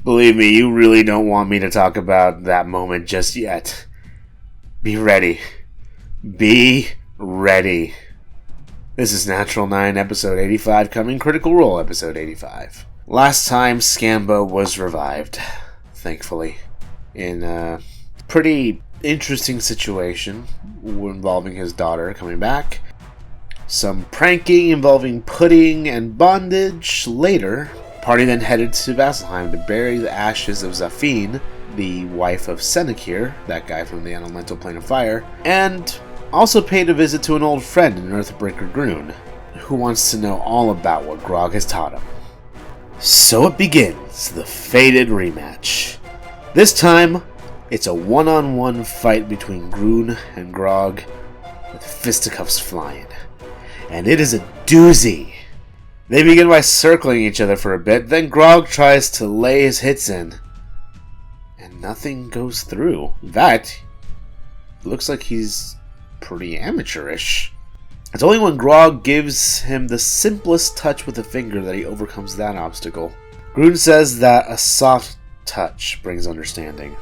Believe me, you really don't want me to talk about that moment just yet. Be ready. Be ready. This is Natural 9, Episode 85, coming Critical Role, Episode 85. Last time, Scambo was revived, thankfully, in a pretty interesting situation involving his daughter coming back. Some pranking involving pudding and bondage later. Party then headed to Vasselheim to bury the ashes of Zafine, the wife of Senekir, that guy from the Elemental Plane of Fire, and also paid a visit to an old friend in Earthbreaker Grun, who wants to know all about what Grog has taught him. So it begins, the fated rematch. This time, it's a one-on-one fight between Grun and Grog, with fisticuffs flying. And it is a doozy. They begin by circling each other for a bit, then Grog tries to lay his hits in. And nothing goes through. In fact, it looks like he's pretty amateurish. It's only when Grog gives him the simplest touch with a finger that he overcomes that obstacle. Grun says that a soft touch brings understanding.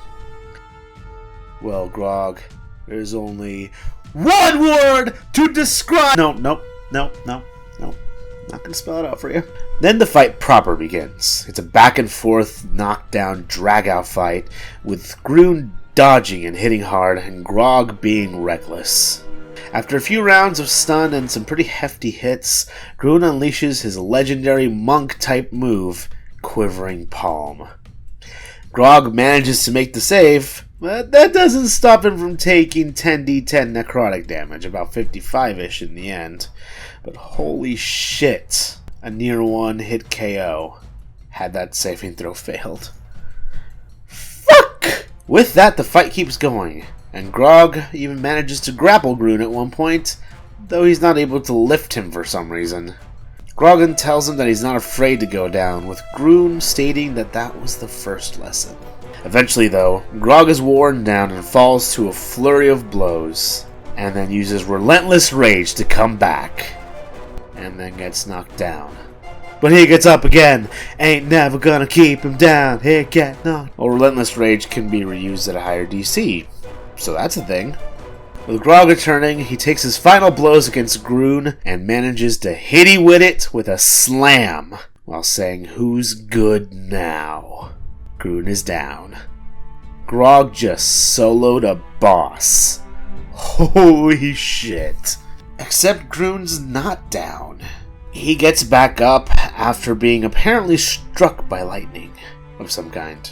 Well, Grog, there's only one word to describe... No. Not gonna spell it out for you. Then the fight proper begins. It's a back and forth, knockdown, drag out fight, with Grun dodging and hitting hard, and Grog being reckless. After a few rounds of stun and some pretty hefty hits, Grun unleashes his legendary monk-type move, Quivering Palm. Grog manages to make the save, but that doesn't stop him from taking 10d10 necrotic damage, about 55-ish in the end. But holy shit, a near one hit KO had that saving throw failed. Fuck! With that, the fight keeps going, and Grog even manages to grapple Grun at one point, though he's not able to lift him for some reason. Grog tells him that he's not afraid to go down, with Grun stating that that was the first lesson. Eventually, though, Grog is worn down and falls to a flurry of blows, and then uses relentless rage to come back, and then gets knocked down. But he gets up again. Ain't never gonna keep him down. He get knocked. Well, relentless rage can be reused at a higher DC, so that's a thing. With Grog returning, he takes his final blows against Grun and manages to hitty with it with a slam, while saying, "Who's good now?" Grun is down. Grog just soloed a boss. Holy shit. Except Grun's not down. He gets back up after being apparently struck by lightning of some kind.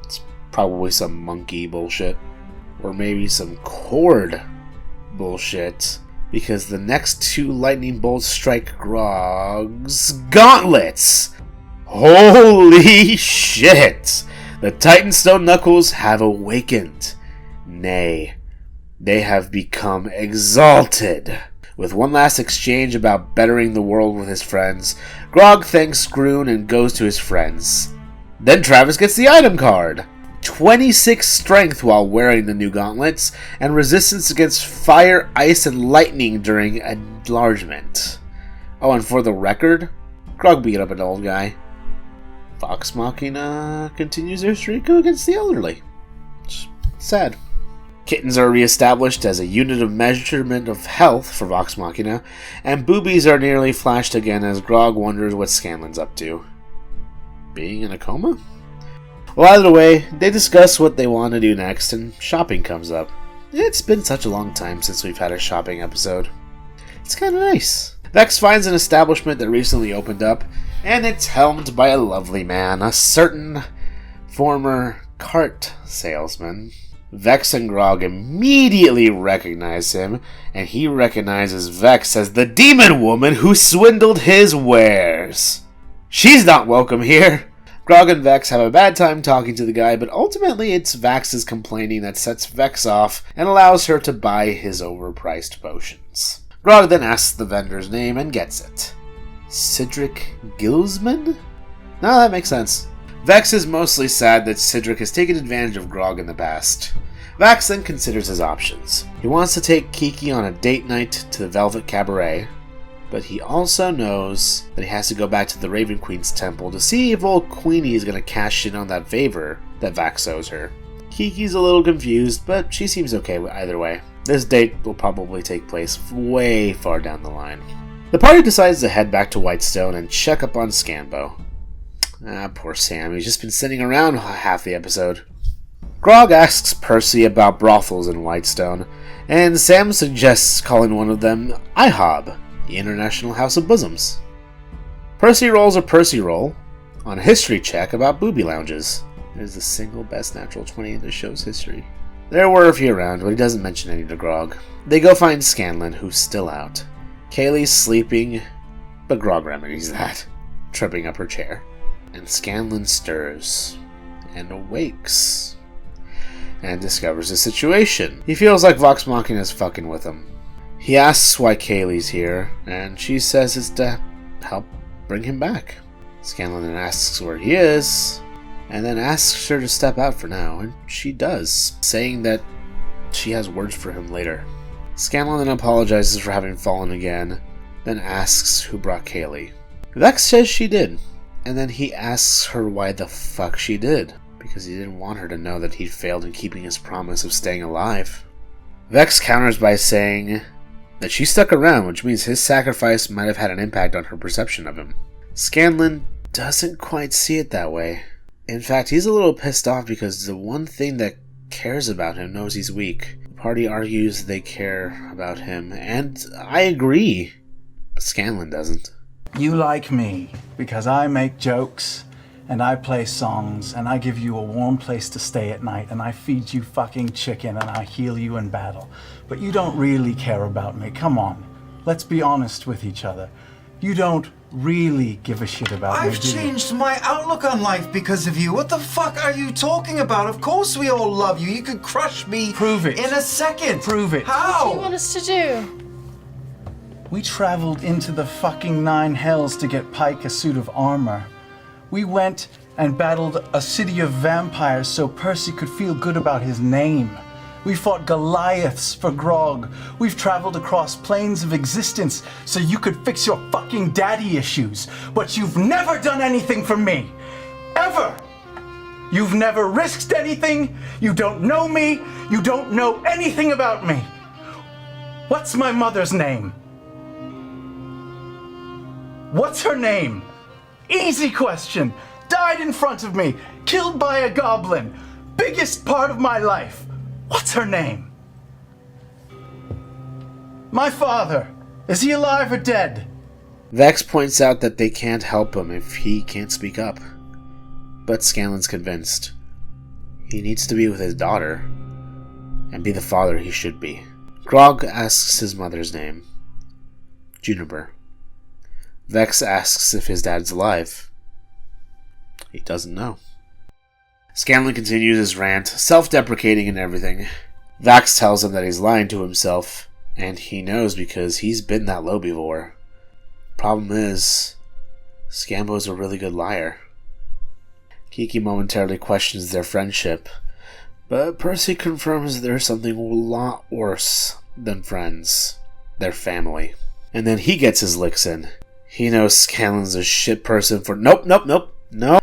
It's probably some monkey bullshit. Or maybe some cord bullshit. Because the next two lightning bolts strike Grog's gauntlets! Holy shit! The Titanstone Knuckles have awakened. Nay, they have become exalted. With one last exchange about bettering the world with his friends, Grog thanks Grun and goes to his friends. Then Travis gets the item card. 26 strength while wearing the new gauntlets, and resistance against fire, ice, and lightning during enlargement. Oh, and for the record, Grog beat up an old guy. Vox Machina continues their streak against the elderly. It's sad. Kittens are re-established as a unit of measurement of health for Vox Machina, and boobies are nearly flashed again as Grog wonders what Scanlan's up to. Being in a coma? Well, either way, they discuss what they want to do next, and shopping comes up. It's been such a long time since we've had a shopping episode. It's kinda nice. Vex finds an establishment that recently opened up, and it's helmed by a lovely man, a certain former cart salesman. Vex and Grog immediately recognize him, and he recognizes Vex as the demon woman who swindled his wares. She's not welcome here. Grog and Vex have a bad time talking to the guy, but ultimately it's Vax's complaining that sets Vex off and allows her to buy his overpriced potions. Grog then asks the vendor's name and gets it. Cedric Gilsman? No, that makes sense. Vex is mostly sad that Cedric has taken advantage of Grog in the past. Vax then considers his options. He wants to take Kiki on a date night to the Velvet Cabaret, but he also knows that he has to go back to the Raven Queen's temple to see if old Queenie is going to cash in on that favor that Vax owes her. Kiki's a little confused, but she seems okay either way. This date will probably take place way far down the line. The party decides to head back to Whitestone and check up on Scanbo. Poor Sam, he's just been sitting around half the episode. Grog asks Percy about brothels in Whitestone, and Sam suggests calling one of them IHOB, the International House of Bosoms. Percy rolls a Percy roll on a history check about booby lounges. It is the single best natural 20 in the show's history. There were a few around, but he doesn't mention any to Grog. They go find Scanlan, who's still out. Kaylee's sleeping, but Grog remedies that, tripping up her chair. And Scanlan stirs, and awakes, and discovers the situation. He feels like Vox Machina is fucking with him. He asks why Kaylee's here, and she says it's to help bring him back. Scanlan then asks where he is, and then asks her to step out for now, and she does, saying that she has words for him later. Scanlan then apologizes for having fallen again, then asks who brought Kaylee. Vex says she did, and then he asks her why the fuck she did, because he didn't want her to know that he'd failed in keeping his promise of staying alive. Vex counters by saying that she stuck around, which means his sacrifice might have had an impact on her perception of him. Scanlan doesn't quite see it that way. In fact, he's a little pissed off because the one thing that cares about him knows he's weak. The party argues they care about him, and I agree, but Scanlan doesn't. You like me because I make jokes and I play songs and I give you a warm place to stay at night and I feed you fucking chicken and I heal you in battle. But you don't really care about me. Come on, let's be honest with each other. You don't really give a shit about me, I've changed my outlook on life because of you. What the fuck are you talking about? Of course we all love you. You could crush me. Prove it. In a second. Prove it. How? What do you want us to do? We traveled into the fucking nine hells to get Pike a suit of armor. We went and battled a city of vampires so Percy could feel good about his name. We fought Goliaths for Grog. We've traveled across planes of existence so you could fix your fucking daddy issues. But you've never done anything for me. Ever! You've never risked anything. You don't know me. You don't know anything about me. What's my mother's name? What's her name? Easy question. Died in front of me. Killed by a goblin. Biggest part of my life. What's her name? My father. Is he alive or dead? Vex points out that they can't help him if he can't speak up. But Scanlan's convinced. He needs to be with his daughter and be the father he should be. Grog asks his mother's name. Juniper. Vex asks if his dad's alive. He doesn't know. Scanlan continues his rant, self-deprecating and everything. Vax tells him that he's lying to himself, and he knows because he's been that low before. Problem is, Scambo's a really good liar. Kiki momentarily questions their friendship, but Percy confirms there's something a lot worse than friends. Their family. And then he gets his licks in. He knows Scanlan's a shit person for... Nope.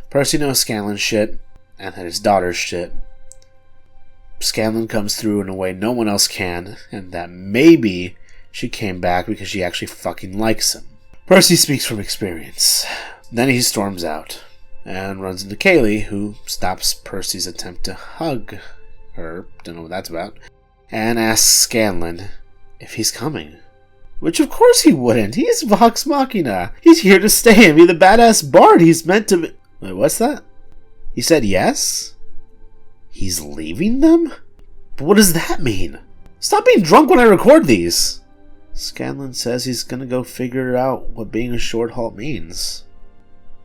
Percy knows Scanlan's shit, and that his daughter's shit. Scanlan comes through in a way no one else can, and that maybe she came back because she actually fucking likes him. Percy speaks from experience. Then he storms out, and runs into Kaylee, who stops Percy's attempt to hug her, don't know what that's about, and asks Scanlan if he's coming. Which of course he wouldn't. He's Vox Machina. He's here to stay and be the badass bard he's meant to be. Wait, what's that? He said yes? He's leaving them? But what does that mean? Stop being drunk when I record these. Scanlan says he's gonna go figure out what being a short halt means.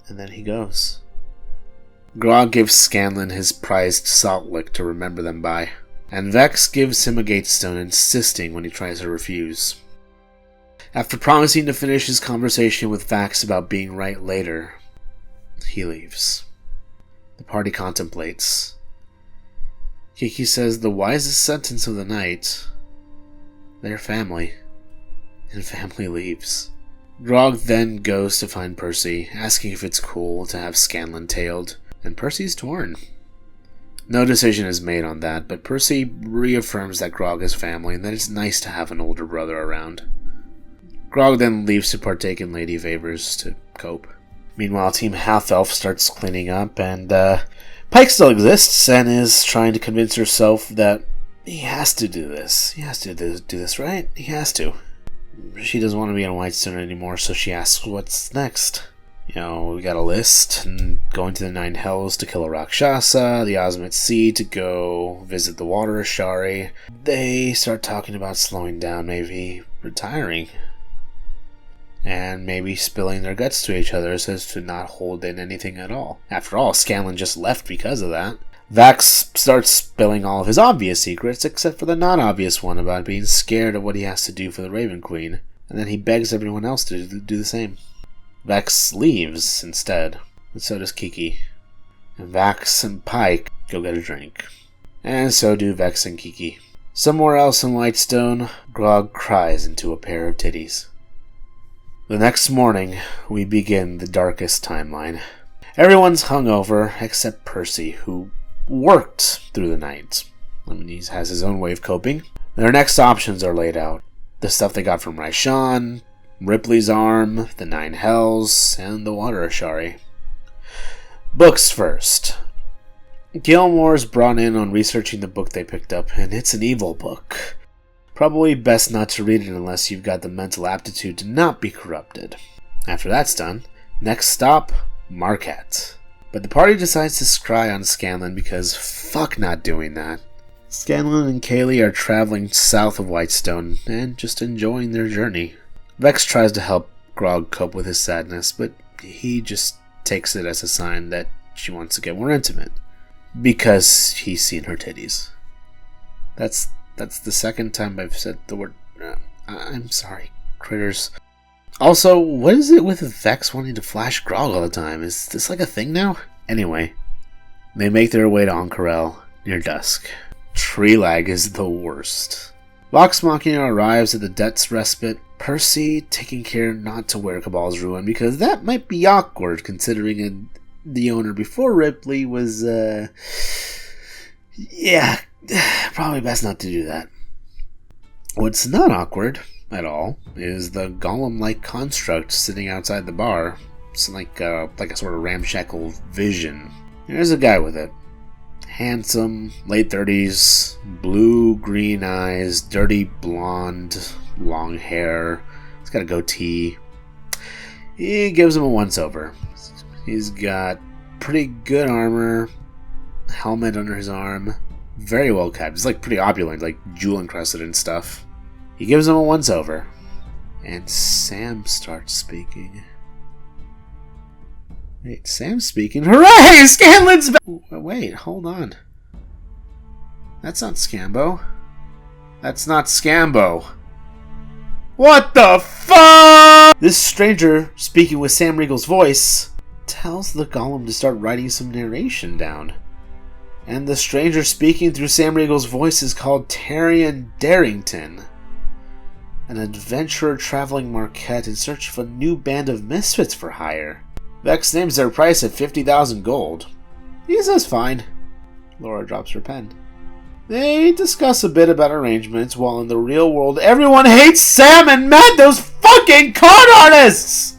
And then he goes. Grog gives Scanlan his prized salt lick to remember them by. And Vex gives him a gatestone, insisting when he tries to refuse. After promising to finish his conversation with Vax about being right later, he leaves. The party contemplates. Kiki says the wisest sentence of the night. They're family. And family leaves. Grog then goes to find Percy, asking if it's cool to have Scanlan tailed, and Percy's torn. No decision is made on that, but Percy reaffirms that Grog is family and that it's nice to have an older brother around. Grog then leaves to partake in lady favors to cope. Meanwhile, Team Half-Elf starts cleaning up, and Pike still exists and is trying to convince herself that he has to do this. He has to do this, right? He has to. She doesn't want to be in Whitestone anymore, so she asks what's next. We got a list, and going to the Nine Hells to kill a Rakshasa, the Ozmit Sea to go visit the Water Ashari. They start talking about slowing down, maybe retiring, and maybe spilling their guts to each other so as to not hold in anything at all. After all, Scanlan just left because of that. Vax starts spilling all of his obvious secrets, except for the non-obvious one about being scared of what he has to do for the Raven Queen, and then he begs everyone else to do the same. Vex leaves instead, and so does Kiki. And Vax and Pike go get a drink. And so do Vex and Kiki. Somewhere else in Whitestone, Grog cries into a pair of titties. The next morning, we begin the darkest timeline. Everyone's hungover except Percy, who worked through the night. He has his own way of coping. Their next options are laid out. The stuff they got from Raishan, Ripley's arm, the Nine Hells, and the Water Ashari. Books first. Gilmore's brought in on researching the book they picked up, and it's an evil book. Probably best not to read it unless you've got the mental aptitude to not be corrupted. After that's done, next stop, Marquette. But the party decides to scry on Scanlan because fuck not doing that. Scanlan and Kaylee are traveling south of Whitestone and just enjoying their journey. Vex tries to help Grog cope with his sadness, but he just takes it as a sign that she wants to get more intimate. Because he's seen her titties. That's the second time I've said the word... I'm sorry, critters. Also, what is it with Vex wanting to flash Grog all the time? Is this like a thing now? Anyway, they make their way to Ank'Harel near dusk. Tree lag is the worst. Vox Machina arrives at the Debt's Respite, Percy taking care not to wear Cabal's Ruin because that might be awkward considering the owner before Ripley was, yeah, probably best not to do that. What's not awkward at all is the golem-like construct sitting outside the bar. It's like a sort of ramshackle vision. There's a guy with it. Handsome, late 30s, blue-green eyes, dirty blonde, long hair. He's got a goatee. He gives him a once-over. He's got pretty good armor, helmet under his arm, very well kept. He's like pretty opulent, like jewel-encrusted and stuff. He gives him a once-over, and Sam starts speaking. Wait, Sam's speaking. Hooray! Scanlan's back! Wait, hold on. That's not Scambo. That's not Scambo. What the fuck? This stranger, speaking with Sam Riegel's voice, tells the golem to start writing some narration down. And the stranger speaking through Sam Riegel's voice is called Tarian Darrington, an adventurer traveling Marquette in search of a new band of misfits for hire. Vex names their price at 50,000 gold. He says fine. Laura drops her pen. They discuss a bit about arrangements, while in the real world everyone hates Sam and Matt, those fucking con artists!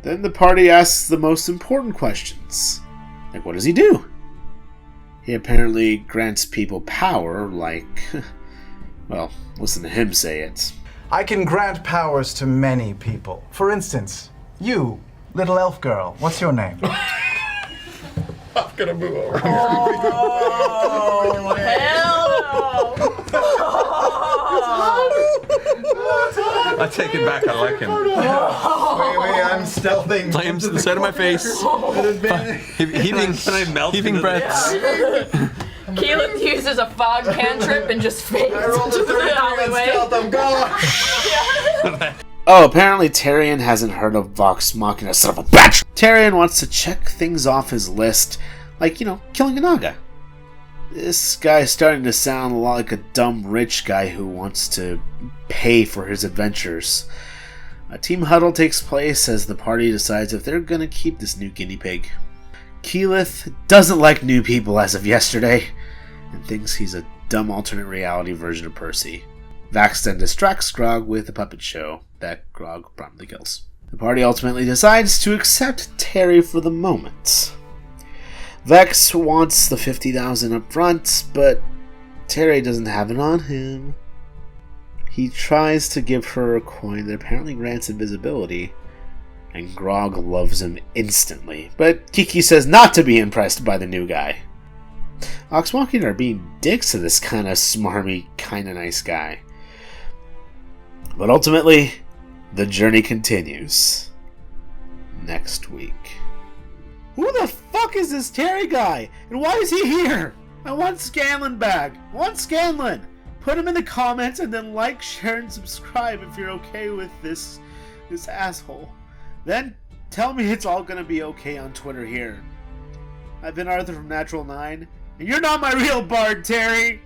Then the party asks the most important questions. Like, what does he do? He apparently grants people power, like... well, listen to him say it. I can grant powers to many people. For instance, you, little elf girl. What's your name? I'm gonna move over. Oh, hell no! I take it back, I like him. Wait, I'm stealthing. Flames to the side of my face. Heaving breaths. Keelan uses a fog cantrip and just fades into the alleyway. I'm gone. Oh, apparently Tarian hasn't heard of Vox Machina, son of a bitch! Tarian wants to check things off his list, like, killing a Naga. This guy's starting to sound a lot like a dumb rich guy who wants to pay for his adventures. A team huddle takes place as the party decides if they're gonna keep this new guinea pig. Keyleth doesn't like new people as of yesterday, and thinks he's a dumb alternate reality version of Percy. Vax then distracts Grog with a puppet show that Grog promptly kills. The party ultimately decides to accept Terry for the moment. Vex wants the $50,000 up front, but Terry doesn't have it on him. He tries to give her a coin that apparently grants invisibility, and Grog loves him instantly, but Kiki says not to be impressed by the new guy. Oxwalking are being dicks to this kind of smarmy, kind of nice guy. But ultimately, the journey continues. Next week. Who the fuck is this Terry guy? And why is he here? I want Scanlan back. I want Scanlan. Put him in the comments and then like, share, and subscribe if you're okay with this asshole. Then tell me it's all gonna be okay on Twitter here. I've been Arthur from Natural 9, and you're not my real bard, Terry!